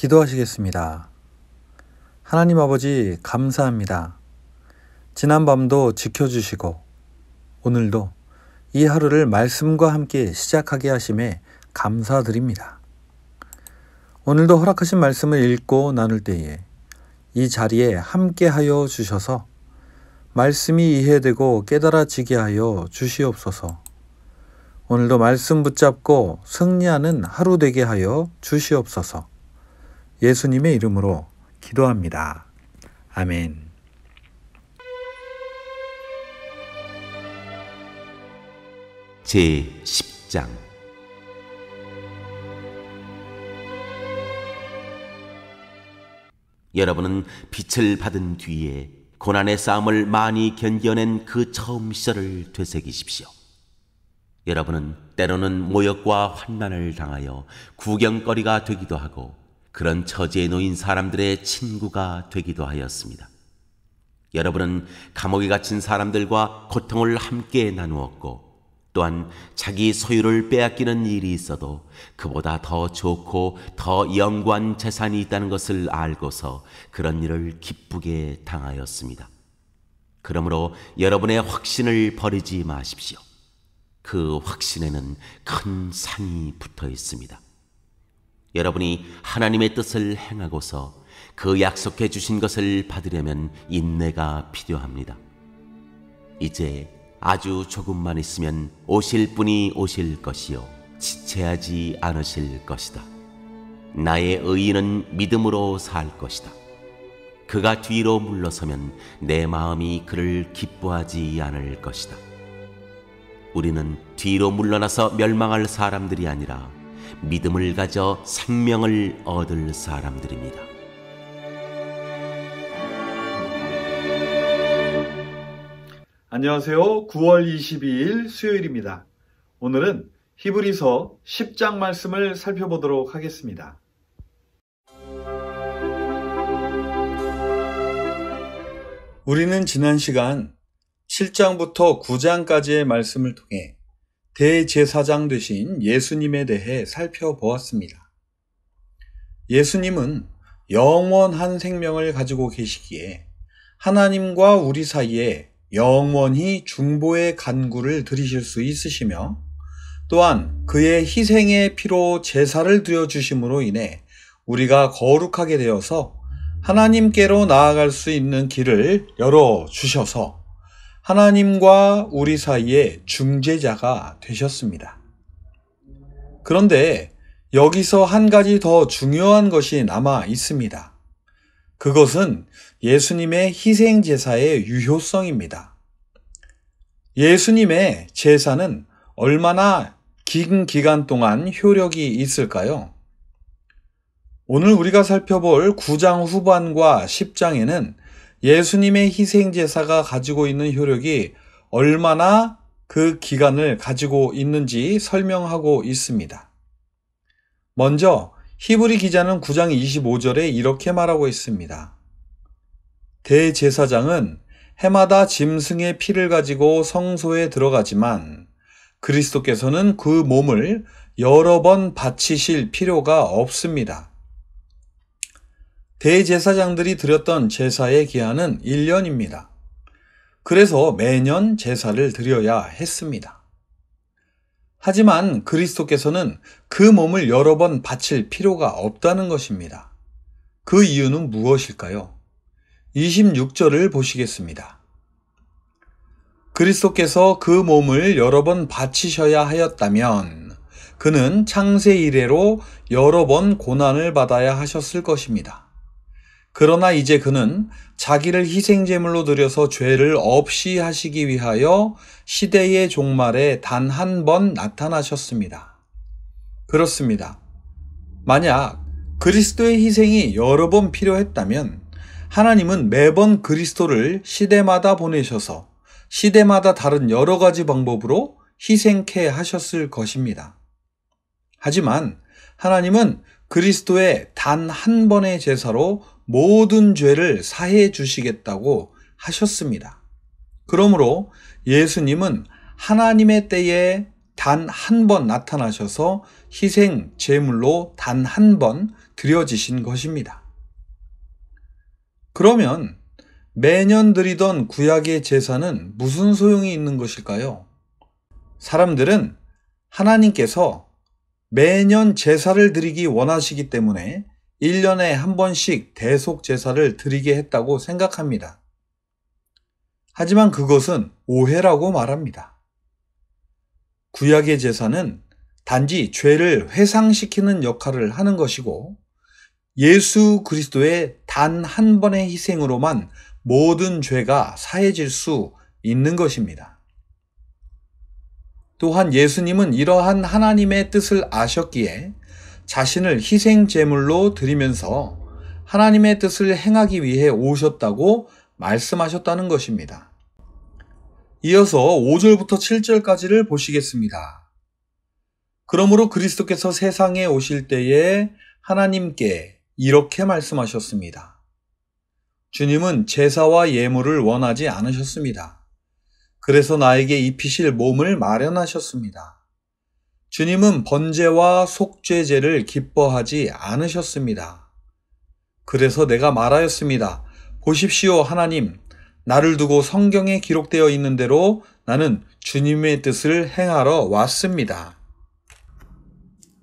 기도하시겠습니다. 하나님 아버지 감사합니다. 지난 밤도 지켜주시고 오늘도 이 하루를 말씀과 함께 시작하게 하심에 감사드립니다. 오늘도 허락하신 말씀을 읽고 나눌 때에 이 자리에 함께 하여 주셔서 말씀이 이해되고 깨달아지게 하여 주시옵소서. 오늘도 말씀 붙잡고 승리하는 하루 되게 하여 주시옵소서. 예수님의 이름으로 기도합니다. 아멘. 제10장 여러분은 빛을 받은 뒤에 고난의 싸움을 많이 견뎌낸 그 처음 시절을 되새기십시오. 여러분은 때로는 모욕과 환난을 당하여 구경거리가 되기도 하고 그런 처지에 놓인 사람들의 친구가 되기도 하였습니다. 여러분은 감옥에 갇힌 사람들과 고통을 함께 나누었고 또한 자기 소유를 빼앗기는 일이 있어도 그보다 더 좋고 더 영구한 재산이 있다는 것을 알고서 그런 일을 기쁘게 당하였습니다. 그러므로 여러분의 확신을 버리지 마십시오. 그 확신에는 큰 상이 붙어 있습니다. 여러분이 하나님의 뜻을 행하고서 그 약속해 주신 것을 받으려면 인내가 필요합니다. 이제 아주 조금만 있으면 오실 분이 오실 것이요 지체하지 않으실 것이다. 나의 의인은 믿음으로 살 것이다. 그가 뒤로 물러서면 내 마음이 그를 기뻐하지 않을 것이다. 우리는 뒤로 물러나서 멸망할 사람들이 아니라 믿음을 가져 생명을 얻을 사람들입니다. 안녕하세요. 9월 22일 수요일입니다. 오늘은 히브리서 10장 말씀을 살펴보도록 하겠습니다. 우리는 지난 시간 7장부터 9장까지의 말씀을 통해 대제사장 되신 예수님에 대해 살펴보았습니다. 예수님은 영원한 생명을 가지고 계시기에 하나님과 우리 사이에 영원히 중보의 간구를 드리실 수 있으시며 또한 그의 희생의 피로 제사를 드려주심으로 인해 우리가 거룩하게 되어서 하나님께로 나아갈 수 있는 길을 열어주셔서 하나님과 우리 사이에 중재자가 되셨습니다. 그런데 여기서 한 가지 더 중요한 것이 남아 있습니다. 그것은 예수님의 희생 제사의 유효성입니다. 예수님의 제사는 얼마나 긴 기간 동안 효력이 있을까요? 오늘 우리가 살펴볼 9장 후반과 10장에는 예수님의 희생 제사가 가지고 있는 효력이 얼마나 그 기간을 가지고 있는지 설명하고 있습니다. 먼저 히브리 기자는 9장 25절에 이렇게 말하고 있습니다. 대제사장은 해마다 짐승의 피를 가지고 성소에 들어가지만 그리스도께서는 그 몸을 여러 번 바치실 필요가 없습니다. 대제사장들이 드렸던 제사의 기한은 1년입니다. 그래서 매년 제사를 드려야 했습니다. 하지만 그리스도께서는 그 몸을 여러 번 바칠 필요가 없다는 것입니다. 그 이유는 무엇일까요? 26절을 보시겠습니다. 그리스도께서 그 몸을 여러 번 바치셔야 하였다면 그는 창세 이래로 여러 번 고난을 받아야 하셨을 것입니다. 그러나 이제 그는 자기를 희생제물로 드려서 죄를 없이 하시기 위하여 시대의 종말에 단 한 번 나타나셨습니다. 그렇습니다. 만약 그리스도의 희생이 여러 번 필요했다면 하나님은 매번 그리스도를 시대마다 보내셔서 시대마다 다른 여러 가지 방법으로 희생케 하셨을 것입니다. 하지만 하나님은 그리스도의 단 한 번의 제사로 모든 죄를 사해 주시겠다고 하셨습니다. 그러므로 예수님은 하나님의 때에 단 한 번 나타나셔서 희생 제물로 단 한 번 드려지신 것입니다. 그러면 매년 드리던 구약의 제사는 무슨 소용이 있는 것일까요? 사람들은 하나님께서 매년 제사를 드리기 원하시기 때문에 1년에 한 번씩 대속 제사를 드리게 했다고 생각합니다. 하지만 그것은 오해라고 말합니다. 구약의 제사는 단지 죄를 회상시키는 역할을 하는 것이고 예수 그리스도의 단 한 번의 희생으로만 모든 죄가 사해질 수 있는 것입니다. 또한 예수님은 이러한 하나님의 뜻을 아셨기에 자신을 희생 제물로 드리면서 하나님의 뜻을 행하기 위해 오셨다고 말씀하셨다는 것입니다. 이어서 5절부터 7절까지를 보시겠습니다. 그러므로 그리스도께서 세상에 오실 때에 하나님께 이렇게 말씀하셨습니다. 주님은 제사와 예물을 원하지 않으셨습니다. 그래서 나에게 입히실 몸을 마련하셨습니다. 주님은 번제와 속죄제를 기뻐하지 않으셨습니다. 그래서 내가 말하였습니다. 보십시오, 하나님. 나를 두고 성경에 기록되어 있는 대로 나는 주님의 뜻을 행하러 왔습니다.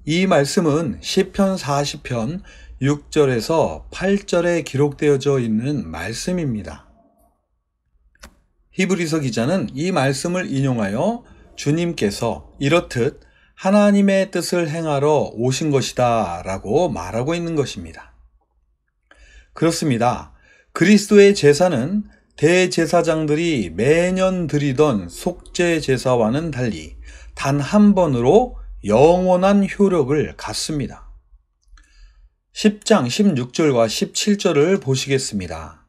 이 말씀은 시편 40편 6절에서 8절에 기록되어져 있는 말씀입니다. 히브리서 기자는 이 말씀을 인용하여 주님께서 이렇듯 하나님의 뜻을 행하러 오신 것이다 라고 말하고 있는 것입니다. 그렇습니다. 그리스도의 제사는 대제사장들이 매년 드리던 속죄 제사와는 달리 단 한 번으로 영원한 효력을 갖습니다. 10장 16절과 17절을 보시겠습니다.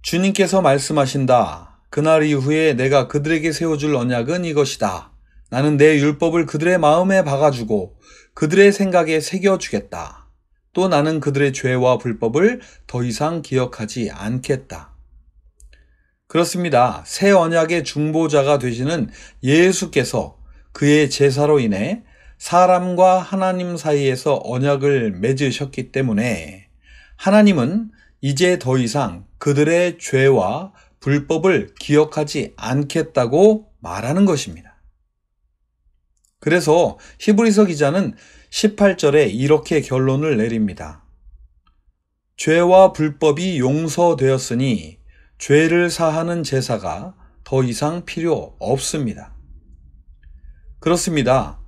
주님께서 말씀하신다. 그날 이후에 내가 그들에게 세워줄 언약은 이것이다. 나는 내 율법을 그들의 마음에 박아주고 그들의 생각에 새겨주겠다. 또 나는 그들의 죄와 불법을 더 이상 기억하지 않겠다. 그렇습니다. 새 언약의 중보자가 되시는 예수께서 그의 제사로 인해 사람과 하나님 사이에서 언약을 맺으셨기 때문에 하나님은 이제 더 이상 그들의 죄와 불법을 기억하지 않겠다고 말하는 것입니다. 그래서 히브리서 기자는 18절에 이렇게 결론을 내립니다. 죄와 불법이 용서되었으니 죄를 사하는 제사가 더 이상 필요 없습니다. 그렇습니다.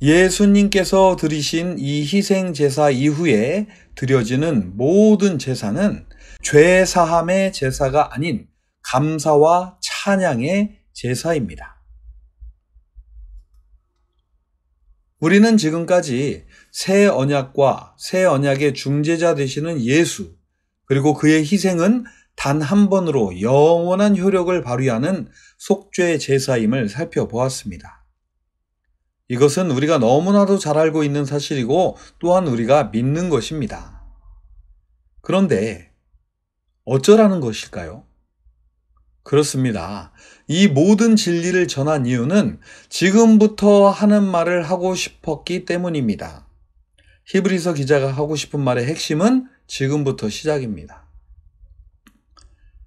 예수님께서 드리신 이 희생 제사 이후에 드려지는 모든 제사는 죄 사함의 제사가 아닌 감사와 찬양의 제사입니다. 우리는 지금까지 새 언약과 새 언약의 중재자 되시는 예수, 그리고 그의 희생은 단 한 번으로 영원한 효력을 발휘하는 속죄 제사임을 살펴보았습니다. 이것은 우리가 너무나도 잘 알고 있는 사실이고 또한 우리가 믿는 것입니다. 그런데 어쩌라는 것일까요? 그렇습니다. 이 모든 진리를 전한 이유는 지금부터 하는 말을 하고 싶었기 때문입니다. 히브리서 기자가 하고 싶은 말의 핵심은 지금부터 시작입니다.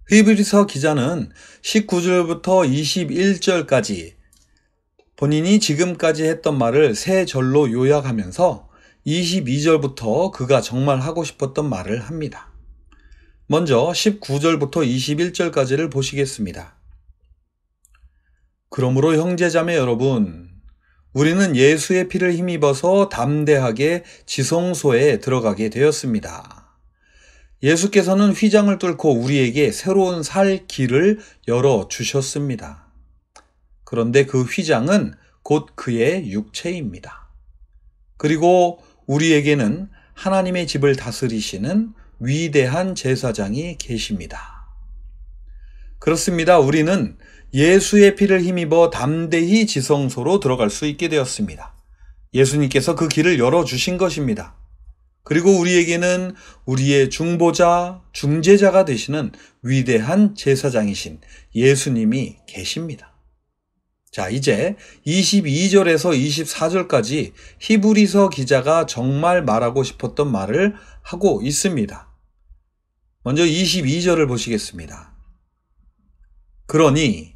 히브리서 기자는 19절부터 21절까지 본인이 지금까지 했던 말을 세 절로 요약하면서 22절부터 그가 정말 하고 싶었던 말을 합니다. 먼저 19절부터 21절까지를 보시겠습니다. 그러므로 형제자매 여러분, 우리는 예수의 피를 힘입어서 담대하게 지성소에 들어가게 되었습니다. 예수께서는 휘장을 뚫고 우리에게 새로운 살 길을 열어주셨습니다. 그런데 그 휘장은 곧 그의 육체입니다. 그리고 우리에게는 하나님의 집을 다스리시는 위대한 제사장이 계십니다. 그렇습니다. 우리는 예수의 피를 힘입어 담대히 지성소로 들어갈 수 있게 되었습니다. 예수님께서 그 길을 열어주신 것입니다. 그리고 우리에게는 우리의 중보자, 중재자가 되시는 위대한 제사장이신 예수님이 계십니다. 자, 이제 22절에서 24절까지 히브리서 기자가 정말 말하고 싶었던 말을 하고 있습니다. 먼저 22절을 보시겠습니다. 그러니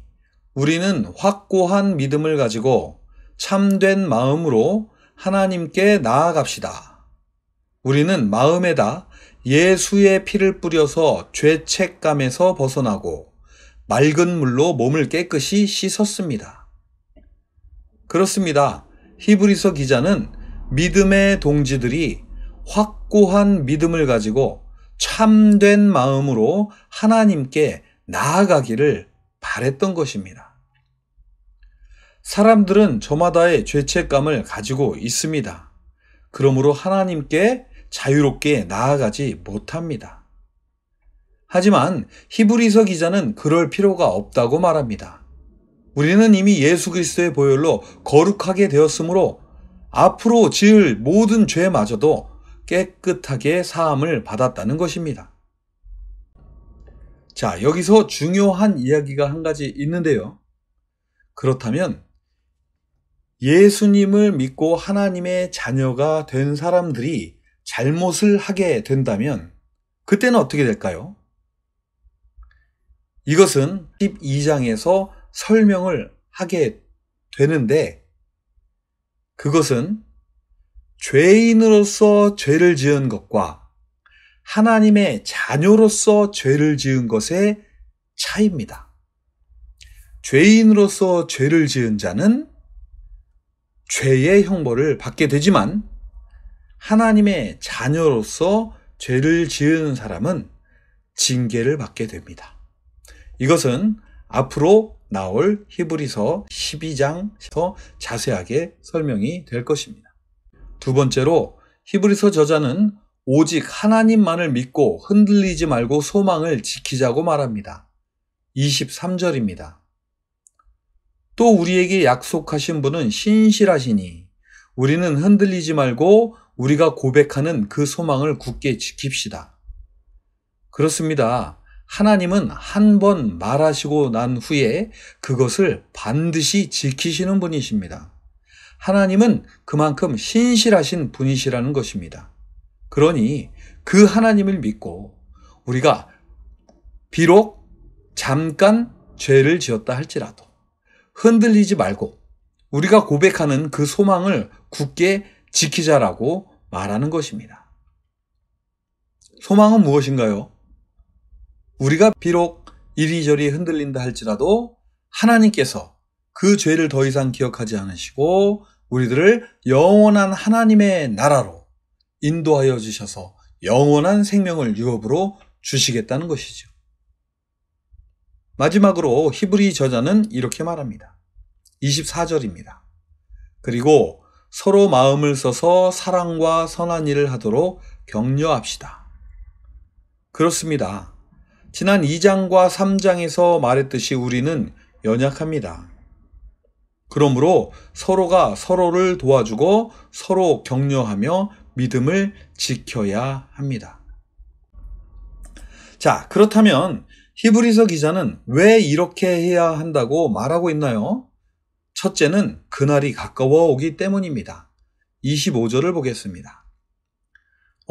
우리는 확고한 믿음을 가지고 참된 마음으로 하나님께 나아갑시다. 우리는 마음에다 예수의 피를 뿌려서 죄책감에서 벗어나고 맑은 물로 몸을 깨끗이 씻었습니다. 그렇습니다. 히브리서 기자는 믿음의 동지들이 확고한 믿음을 가지고 참된 마음으로 하나님께 나아가기를 바랬던 것입니다. 사람들은 저마다의 죄책감을 가지고 있습니다. 그러므로 하나님께 자유롭게 나아가지 못합니다. 하지만 히브리서 기자는 그럴 필요가 없다고 말합니다. 우리는 이미 예수 그리스도의 보혈로 거룩하게 되었으므로 앞으로 지을 모든 죄마저도 깨끗하게 사함을 받았다는 것입니다. 자, 여기서 중요한 이야기가 한 가지 있는데요. 그렇다면 예수님을 믿고 하나님의 자녀가 된 사람들이 잘못을 하게 된다면 그때는 어떻게 될까요? 이것은 12장에서 설명을 하게 되는데 그것은 죄인으로서 죄를 지은 것과 하나님의 자녀로서 죄를 지은 것의 차이입니다. 죄인으로서 죄를 지은 자는 죄의 형벌을 받게 되지만 하나님의 자녀로서 죄를 지은 사람은 징계를 받게 됩니다. 이것은 앞으로 나올 히브리서 12장에서 자세하게 설명이 될 것입니다. 두 번째로 히브리서 저자는 오직 하나님만을 믿고 흔들리지 말고 소망을 지키자고 말합니다. 23절입니다. 또 우리에게 약속하신 분은 신실하시니 우리는 흔들리지 말고 우리가 고백하는 그 소망을 굳게 지킵시다. 그렇습니다. 하나님은 한 번 말하시고 난 후에 그것을 반드시 지키시는 분이십니다. 하나님은 그만큼 신실하신 분이시라는 것입니다. 그러니 그 하나님을 믿고 우리가 비록 잠깐 죄를 지었다 할지라도 흔들리지 말고 우리가 고백하는 그 소망을 굳게 지키자라고 말하는 것입니다. 소망은 무엇인가요? 우리가 비록 이리저리 흔들린다 할지라도 하나님께서 그 죄를 더 이상 기억하지 않으시고 우리들을 영원한 하나님의 나라로 인도하여 주셔서 영원한 생명을 유업으로 주시겠다는 것이죠. 마지막으로 히브리 저자는 이렇게 말합니다. 24절입니다. 그리고 서로 마음을 써서 사랑과 선한 일을 하도록 격려합시다. 그렇습니다. 지난 2장과 3장에서 말했듯이 우리는 연약합니다. 그러므로 서로가 서로를 도와주고 서로 격려하며 믿음을 지켜야 합니다. 자, 그렇다면 히브리서 기자는 왜 이렇게 해야 한다고 말하고 있나요? 첫째는 그날이 가까워 오기 때문입니다. 25절을 보겠습니다.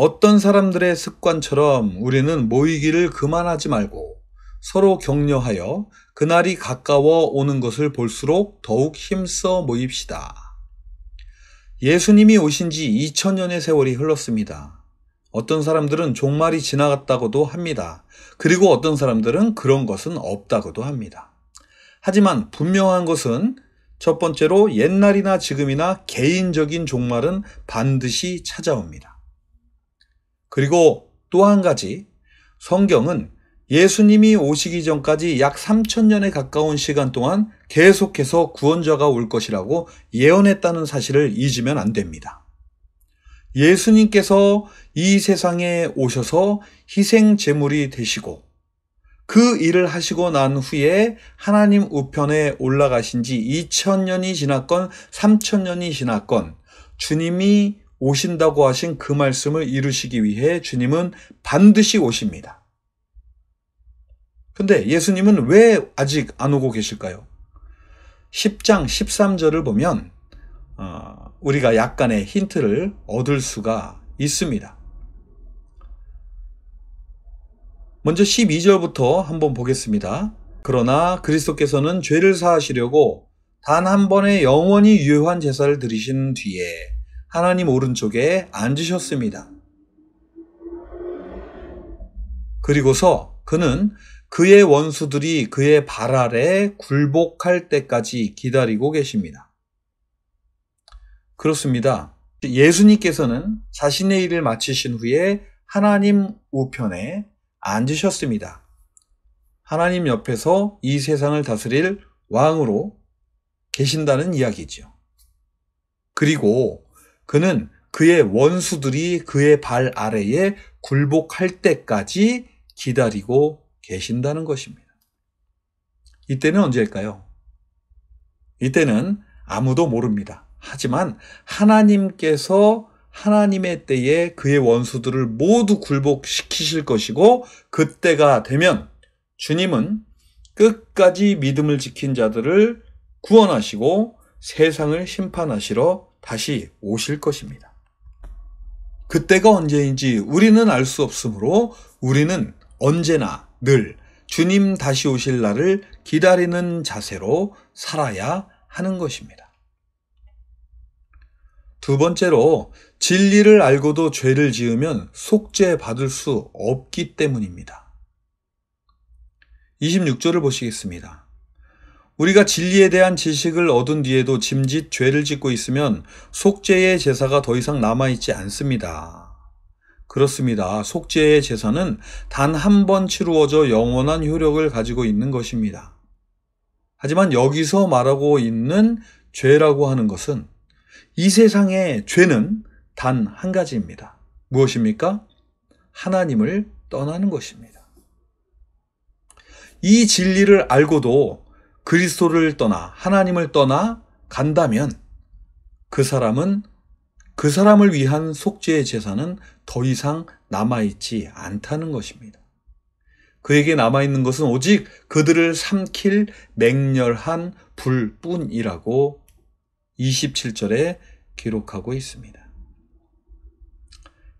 어떤 사람들의 습관처럼 우리는 모이기를 그만하지 말고 서로 격려하여 그날이 가까워 오는 것을 볼수록 더욱 힘써 모입시다. 예수님이 오신 지 2000년의 세월이 흘렀습니다. 어떤 사람들은 종말이 지나갔다고도 합니다. 그리고 어떤 사람들은 그런 것은 없다고도 합니다. 하지만 분명한 것은 첫 번째로 옛날이나 지금이나 개인적인 종말은 반드시 찾아옵니다. 그리고 또 한 가지, 성경은 예수님이 오시기 전까지 약 3000년에 가까운 시간 동안 계속해서 구원자가 올 것이라고 예언했다는 사실을 잊으면 안 됩니다. 예수님께서 이 세상에 오셔서 희생 제물이 되시고 그 일을 하시고 난 후에 하나님 우편에 올라가신 지 2000년이 지났건 3000년이 지났건 주님이 오신다고 하신 그 말씀을 이루시기 위해 주님은 반드시 오십니다. 근데 예수님은 왜 아직 안 오고 계실까요? 10장 13절을 보면 우리가 약간의 힌트를 얻을 수가 있습니다. 먼저 12절부터 한번 보겠습니다. 그러나 그리스도께서는 죄를 사하시려고 단 한 번의 영원히 유효한 제사를 드리신 뒤에 하나님 오른쪽에 앉으셨습니다. 그리고서 그는 그의 원수들이 그의 발 아래 굴복할 때까지 기다리고 계십니다. 그렇습니다. 예수님께서는 자신의 일을 마치신 후에 하나님 우편에 앉으셨습니다. 하나님 옆에서 이 세상을 다스릴 왕으로 계신다는 이야기죠. 그리고 그는 그의 원수들이 그의 발 아래에 굴복할 때까지 기다리고 계신다는 것입니다. 이때는 언제일까요? 이때는 아무도 모릅니다. 하지만 하나님께서 하나님의 때에 그의 원수들을 모두 굴복시키실 것이고, 그때가 되면 주님은 끝까지 믿음을 지킨 자들을 구원하시고 세상을 심판하시러 다시 오실 것입니다. 그때가 언제인지 우리는 알 수 없으므로 우리는 언제나 늘 주님 다시 오실 날을 기다리는 자세로 살아야 하는 것입니다. 두 번째로, 진리를 알고도 죄를 지으면 속죄받을 수 없기 때문입니다. 26절을 보시겠습니다. 우리가 진리에 대한 지식을 얻은 뒤에도 짐짓 죄를 짓고 있으면 속죄의 제사가 더 이상 남아있지 않습니다. 그렇습니다. 속죄의 제사는 단 한 번 치루어져 영원한 효력을 가지고 있는 것입니다. 하지만 여기서 말하고 있는 죄라고 하는 것은, 이 세상의 죄는 단 한 가지입니다. 무엇입니까? 하나님을 떠나는 것입니다. 이 진리를 알고도 그리스도를 떠나 하나님을 떠나 간다면 그 사람을 위한 속죄의 제사는 더 이상 남아있지 않다는 것입니다. 그에게 남아있는 것은 오직 그들을 삼킬 맹렬한 불뿐이라고 27절에 기록하고 있습니다.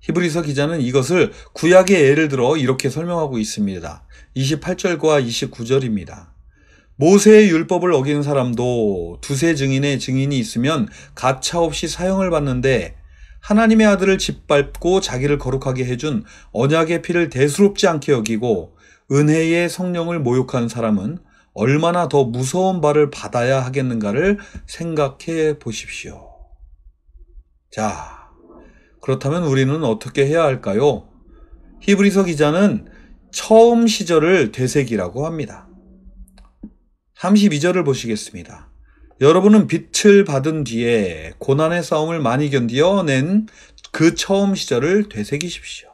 히브리서 기자는 이것을 구약의 예를 들어 이렇게 설명하고 있습니다. 28절과 29절입니다. 모세의 율법을 어긴 사람도 두세 증인의 증인이 있으면 가차없이 사형을 받는데, 하나님의 아들을 짓밟고 자기를 거룩하게 해준 언약의 피를 대수롭지 않게 여기고 은혜의 성령을 모욕한 사람은 얼마나 더 무서운 벌을 받아야 하겠는가를 생각해 보십시오. 자, 그렇다면 우리는 어떻게 해야 할까요? 히브리서 기자는 처음 시절을 되새기라고 합니다. 32절을 보시겠습니다. 여러분은 빛을 받은 뒤에 고난의 싸움을 많이 견디어낸 그 처음 시절을 되새기십시오.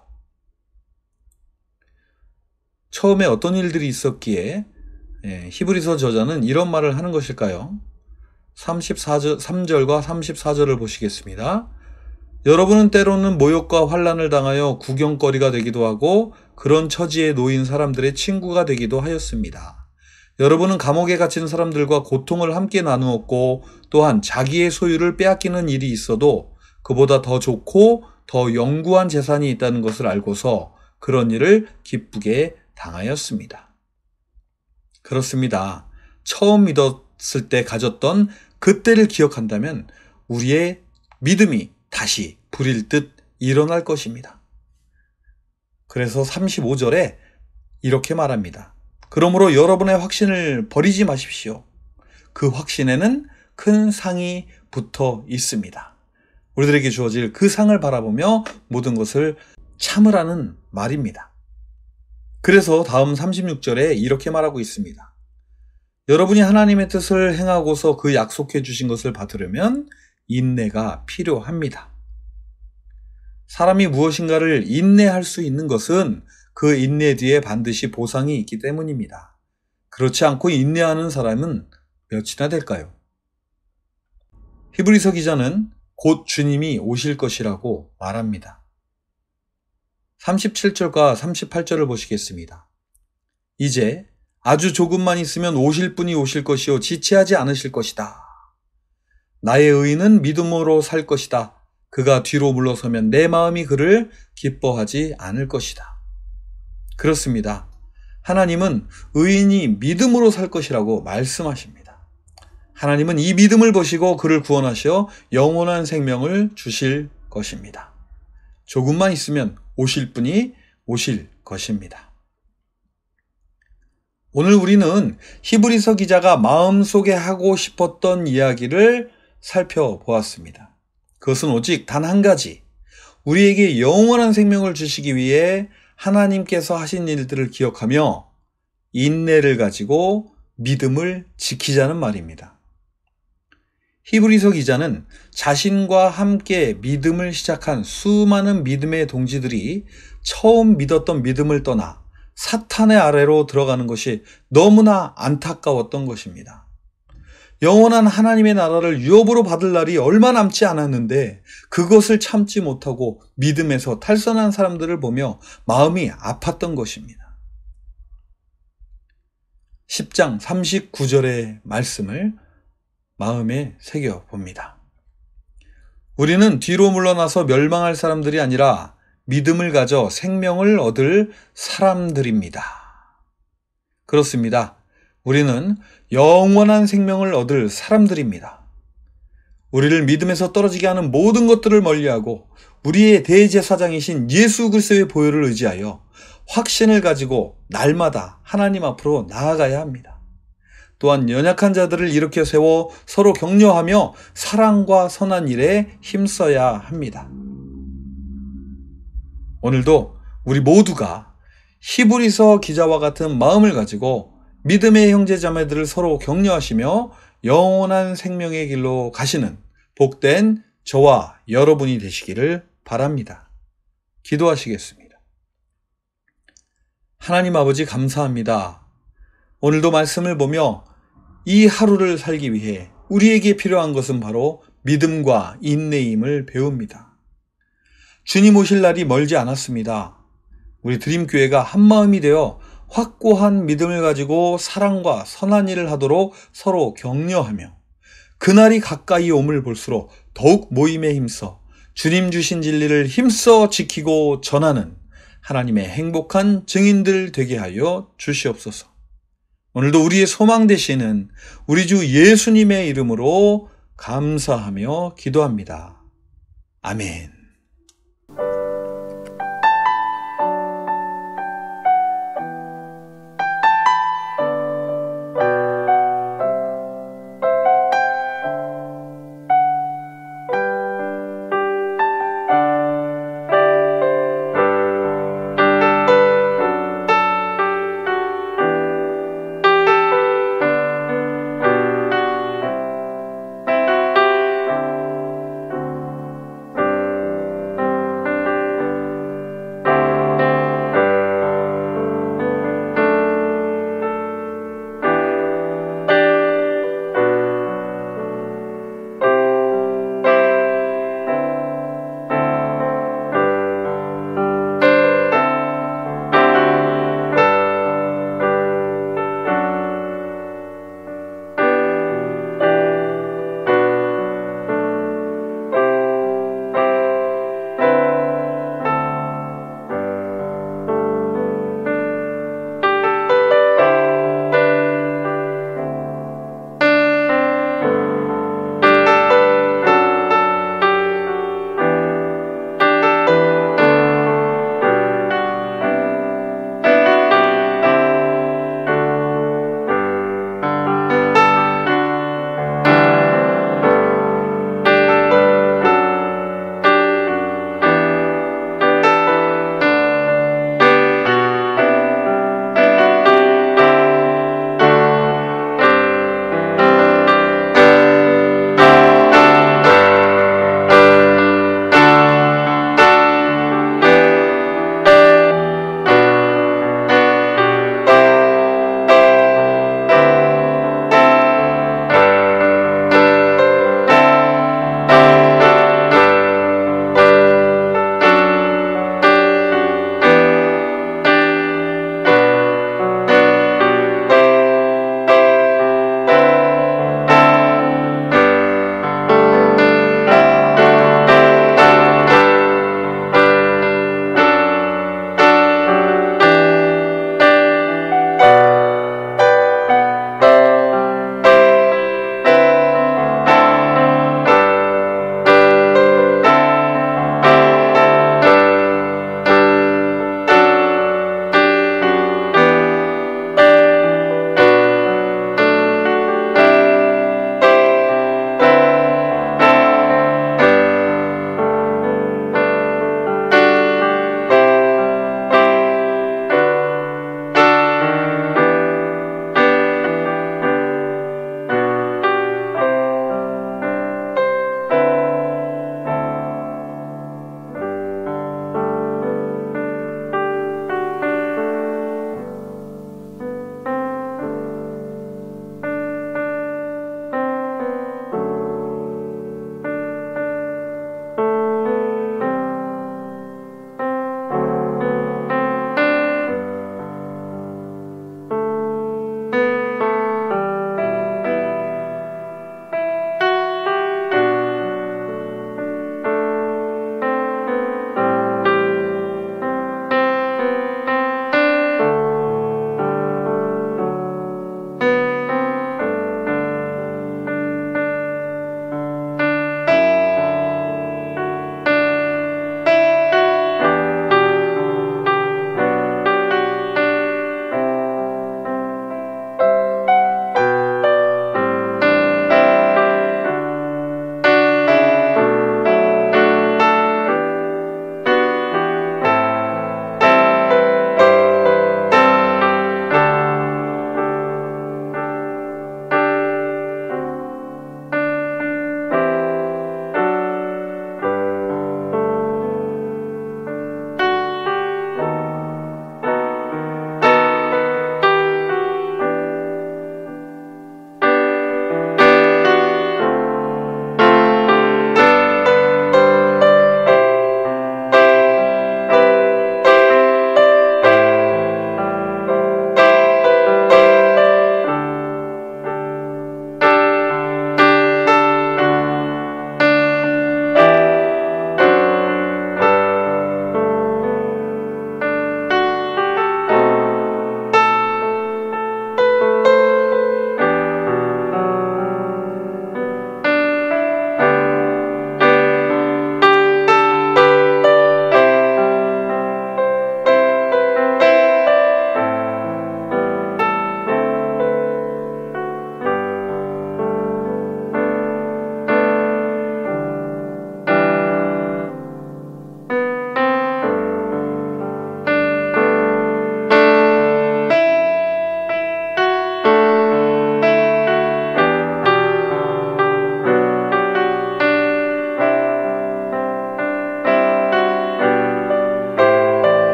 처음에 어떤 일들이 있었기에 히브리서 저자는 이런 말을 하는 것일까요? 3절과 34절을 보시겠습니다. 여러분은 때로는 모욕과 환난을 당하여 구경거리가 되기도 하고 그런 처지에 놓인 사람들의 친구가 되기도 하였습니다. 여러분은 감옥에 갇힌 사람들과 고통을 함께 나누었고, 또한 자기의 소유를 빼앗기는 일이 있어도 그보다 더 좋고 더 영구한 재산이 있다는 것을 알고서 그런 일을 기쁘게 당하였습니다. 그렇습니다. 처음 믿었을 때 가졌던 그때를 기억한다면 우리의 믿음이 다시 불일 듯 일어날 것입니다. 그래서 35절에 이렇게 말합니다. 그러므로 여러분의 확신을 버리지 마십시오. 그 확신에는 큰 상이 붙어 있습니다. 우리들에게 주어질 그 상을 바라보며 모든 것을 참으라는 말입니다. 그래서 다음 36절에 이렇게 말하고 있습니다. 여러분이 하나님의 뜻을 행하고서 그 약속해 주신 것을 받으려면 인내가 필요합니다. 사람이 무엇인가를 인내할 수 있는 것은 그 인내 뒤에 반드시 보상이 있기 때문입니다. 그렇지 않고 인내하는 사람은 몇이나 될까요? 히브리서 기자는 곧 주님이 오실 것이라고 말합니다. 37절과 38절을 보시겠습니다. 이제 아주 조금만 있으면 오실 분이 오실 것이요 지체하지 않으실 것이다. 나의 의인은 믿음으로 살 것이다. 그가 뒤로 물러서면 내 마음이 그를 기뻐하지 않을 것이다. 그렇습니다. 하나님은 의인이 믿음으로 살 것이라고 말씀하십니다. 하나님은 이 믿음을 보시고 그를 구원하셔 영원한 생명을 주실 것입니다. 조금만 있으면 오실 분이 오실 것입니다. 오늘 우리는 히브리서 기자가 마음속에 하고 싶었던 이야기를 살펴보았습니다. 그것은 오직 단 한 가지, 우리에게 영원한 생명을 주시기 위해 하나님께서 하신 일들을 기억하며 인내를 가지고 믿음을 지키자는 말입니다. 히브리서 기자는 자신과 함께 믿음을 시작한 수많은 믿음의 동지들이 처음 믿었던 믿음을 떠나 사탄의 아래로 들어가는 것이 너무나 안타까웠던 것입니다. 영원한 하나님의 나라를 유업으로 받을 날이 얼마 남지 않았는데 그것을 참지 못하고 믿음에서 탈선한 사람들을 보며 마음이 아팠던 것입니다. 10장 39절의 말씀을 마음에 새겨봅니다. 우리는 뒤로 물러나서 멸망할 사람들이 아니라 믿음을 가져 생명을 얻을 사람들입니다. 그렇습니다. 우리는 영원한 생명을 얻을 사람들입니다. 우리를 믿음에서 떨어지게 하는 모든 것들을 멀리하고 우리의 대제사장이신 예수 그리스도의 보혈을 의지하여 확신을 가지고 날마다 하나님 앞으로 나아가야 합니다. 또한 연약한 자들을 일으켜 세워 서로 격려하며 사랑과 선한 일에 힘써야 합니다. 오늘도 우리 모두가 히브리서 기자와 같은 마음을 가지고 믿음의 형제 자매들을 서로 격려하시며 영원한 생명의 길로 가시는 복된 저와 여러분이 되시기를 바랍니다. 기도하시겠습니다. 하나님 아버지 감사합니다. 오늘도 말씀을 보며 이 하루를 살기 위해 우리에게 필요한 것은 바로 믿음과 인내임을 배웁니다. 주님 오실 날이 멀지 않았습니다. 우리 드림교회가 한마음이 되어 확고한 믿음을 가지고 사랑과 선한 일을 하도록 서로 격려하며 그날이 가까이 옴을 볼수록 더욱 모임에 힘써 주님 주신 진리를 힘써 지키고 전하는 하나님의 행복한 증인들 되게 하여 주시옵소서. 오늘도 우리의 소망 되시는 우리 주 예수님의 이름으로 감사하며 기도합니다. 아멘.